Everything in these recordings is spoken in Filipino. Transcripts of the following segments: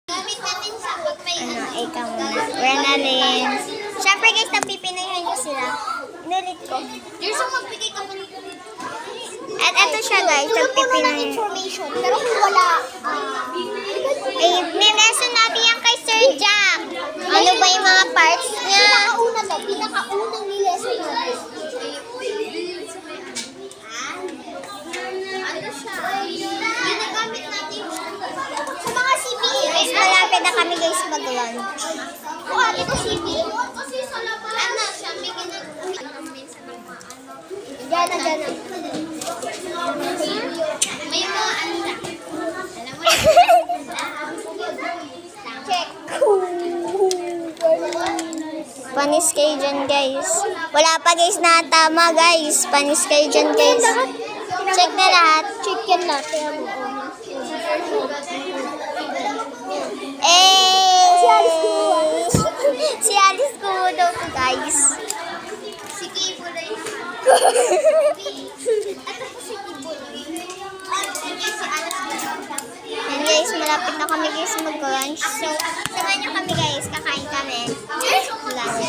Gamit natin siya pag may Ikaw muna. Renalyn. Siyempre guys, napipinoyhan nyo sila. Inulit ko. There's a magbigay ka pa ng At ito siya guys, napipinoyhan. information. Pero kung wala, Eh, may lesson natin yan kay Sir Jack. Ano ba yung mga parts niya? pinakauna to, pinakaunang nilesson natin. Ano siya? Ginagamit natin sa mga CPA. Guys, malapit na kami guys mag-lunch. Kung ate ko CPA. Kasi sa labas. Ano siya? May ginagawa. Diyan na. May mga ano na. Alam mo check. Panis kayo dyan guys. Wala pa guys na tama guys. Panis kayo dyan guys. Check na lahat. Check yan natin. Eh! Si Alice ko daw to guys. Si Kibuloy naman. At ako si Kibuloy. Sige, si Alex Yan guys, malapit na kami guys mag-lunch. So, samahan nyo kami guys. Kakain kami. Lunch.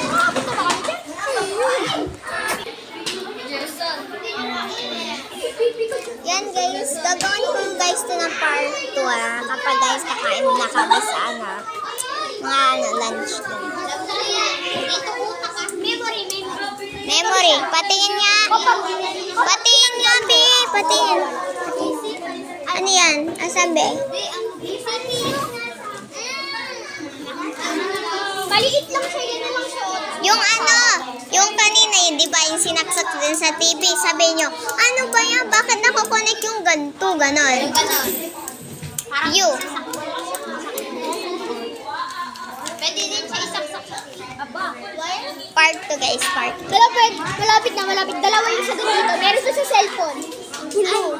Yan guys, gagawin ko guys to ng part 2 kapag guys kakain na kami sa lunch din. Dito utak ka. Memory. Memory, patingin nga. Patingin nga, be. Patingin. Ano yan? Asan, be? Maliit lang siya, yan na lang siya. Yung yung kanina yun, di ba, yung sinaksak din sa TV, sabi nyo, ano ba yan? Bakit nakakonect yung ganito, ganon? Ganon. Parang You. Pwede din siya isaksak sa aba. Part 2, guys, part 2. Malapit na. Dalawa yung sa ganito. Meron sa cellphone. Blue.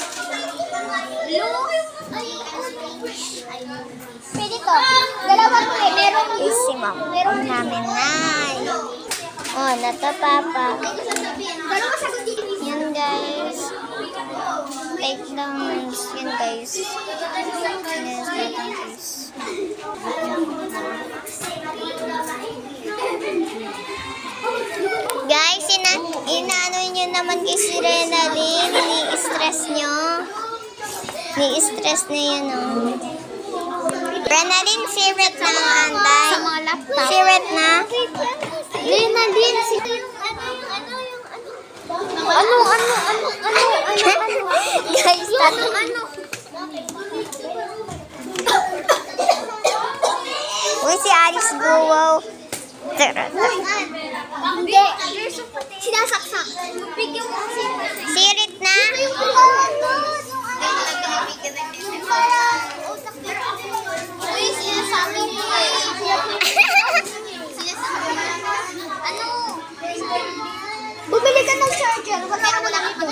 Pwede to. Dalawa to eh. Meron blue. Is si ma'am. Meron namin na. Oh, natapapa. Dalawa sa ganito. Yan, guys. Take down. Yan, guys. Yes, take down, guys. Guys, inaano nyo naman kay si Renalyn. Ni-stress nyo. Ni-stress na yan, oh. Renalyn, favorite na ang anday. Sa mga laptop. Favorite na. Renalyn. Ano? Guys, Ano? uy, si Alice Guwaw. Hindi. Sinasaksak. Bigyan mo kasi. Sirit na. Uy, sinasabi mo eh. Ano? Bumili ka ng charger. Huwag ka mo lang ito.